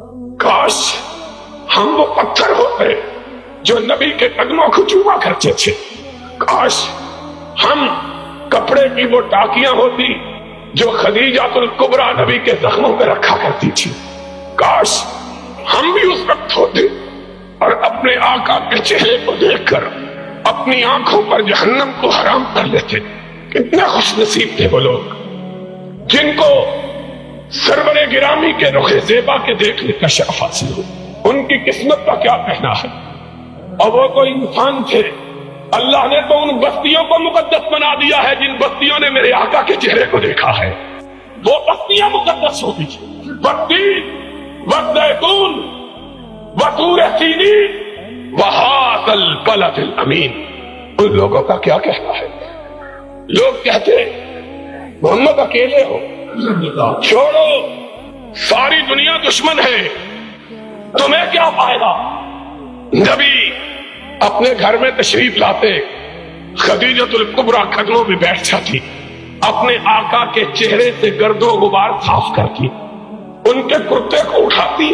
کاش ہم وہ پتھر ہوتے جو نبی کے قدموں کو چوما کرتے تھے، کاش ہم کپڑے کی وہ ٹاکیاں ہوتی جو خدیجہ الکبریٰ نبی کے زخموں پہ رکھا کرتی تھی، کاش ہم بھی اس وقت ہوتے اور اپنے آقا کے چہرے کو دیکھ کر اپنی آنکھوں پر جہنم کو حرام کر لیتے۔ کتنے خوش نصیب تھے وہ لوگ جن کو سرور گرامی کے رخ زیبا کے دیکھنے کا شرف حاصل ہو۔ ان کی قسمت کا کیا کہنا ہے؟ اور وہ کوئی انسان تھے، اللہ نے تو ان بستیوں کو مقدس بنا دیا ہے جن بستیوں نے میرے آقا کے چہرے کو دیکھا ہے۔ وہ بستیاں مقدس ہوتی ہیں، والتین والزیتون وطور سینین وہذا البلد الامین۔ ان لوگوں کا کیا کہنا ہے؟ لوگ کہتے محمد اکیلے ہو، چھوڑو ساری دنیا دشمن ہے، تمہیں کیا فائدہ؟ نبی اپنے گھر میں تشریف لاتے، خدیجہ الکبریٰ قدموں میں بیٹھ جاتی، اپنے آقا کے چہرے سے گرد و غبار صاف کرتی، ان کے کرتے کو اٹھاتی،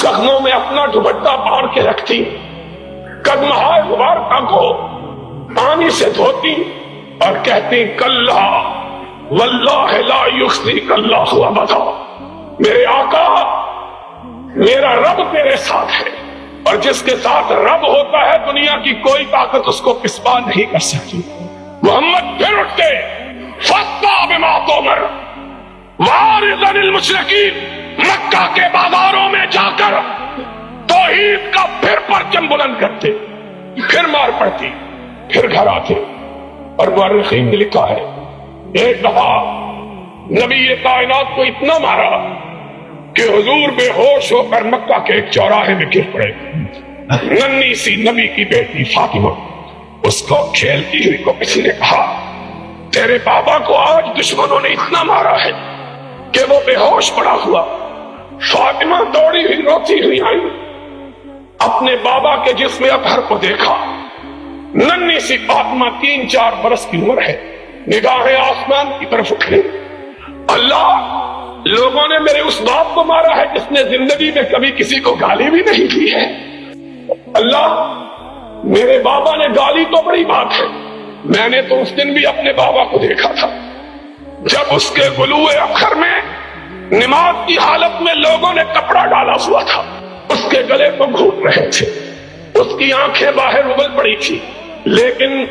زخموں میں اپنا دوپٹہ باندھ کے رکھتی، قدمہائے مبارکہ کو پانی سے دھوتی اور کہتی کلا واللہ لا یخزیک اللہ ابدا۔ میرے آقا، میرا رب تیرے ساتھ ہے، اور جس کے ساتھ رب ہوتا ہے دنیا کی کوئی طاقت اس کو پسپا نہیں کر سکتی۔ محمد پھر اٹھتے، فَاصْدَعْ بِمَا تُؤْمَرُ وَأَعْرِضْ عَنِ الْمُشْرِكِينَ۔ مکہ کے بازاروں میں جا کر توحید کا پھر پرچم بلند کرتے، پھر مار پڑتی، پھر گھر آتے۔ اور مورخین نے لکھا ہے ایک دفعہ نبی کائنات کو اتنا مارا کہ حضور بے ہوش ہو کر مکہ کے ایک چوراہے میں گر پڑے۔ ننھی سی نبی کی بیٹی فاطمہ، اس کو کھیلتی ہوئی کو کسی نے کہا تیرے بابا کو آج دشمنوں نے اتنا مارا ہے کہ وہ بے ہوش پڑا ہوا۔ فاطمہ دوڑی ہوئی روتی ہوئی آئی، اپنے بابا کے جسم اطہر کو دیکھا۔ ننھی سی فاطمہ 3-4 برس کی عمر ہے، نگاہیں آسمان کی طرف اٹھی۔ اللہ، لوگوں نے میرے اس باپ کو مارا ہے جس نے زندگی میں کبھی کسی کو گالی بھی نہیں دی ہے۔ اللہ، میرے بابا نے گالی تو بڑی بات ہے، میں نے تو اس دن بھی اپنے بابا کو دیکھا تھا جب اس کے گلوئے اخر میں نماز کی حالت میں لوگوں نے کپڑا ڈالا ہوا تھا، اس کے گلے کو گھونٹ رہے تھے، اس کی آنکھیں باہر ابل پڑی تھی، لیکن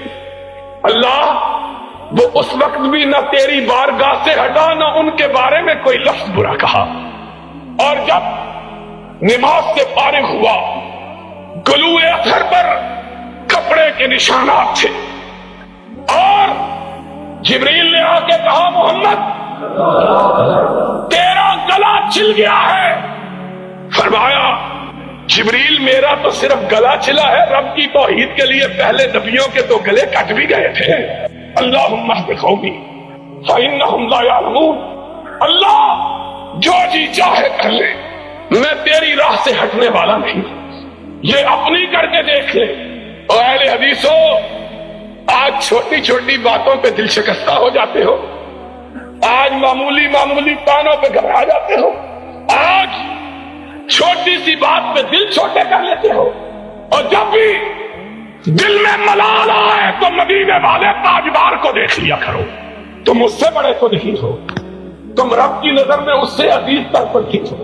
اللہ، وہ اس وقت بھی نہ تیری بارگاہ سے ہٹا، نہ ان کے بارے میں کوئی لفظ برا کہا۔ اور جب نماز سے فارغ ہوا، گلوئے اثر پر کپڑے کے نشانات تھے، اور جبریل نے آ کے کہا محمد تیرا گلا چھل گیا ہے۔ فرمایا جبریل، میرا تو صرف گلا چھلا ہے، رب کی توحید کے لیے پہلے نبیوں کے تو گلے کٹ بھی گئے تھے۔ اللہم اہد قومی فإنہم لا یعلمون۔ اللہ، جو جی چاہے کر لے، میں تیری راہ سے ہٹنے والا نہیں، یہ اپنی کر کے دیکھ لے۔ اور اہل حدیثو، آج چھوٹی چھوٹی باتوں پہ دل شکستہ ہو جاتے ہو، آج معمولی معمولی کانوں پہ گھبرا جاتے ہو، آج چھوٹی سی بات پہ دل چھوٹے کر لیتے ہو، اور جب بھی دل میں ملال آئے تو مدینے والے تاجدار کو دیکھ لیا کرو۔ تم اس سے بڑے تو نہیں ہو، تم رب کی نظر میں اس سے عزیز تر پر نہیں ہو۔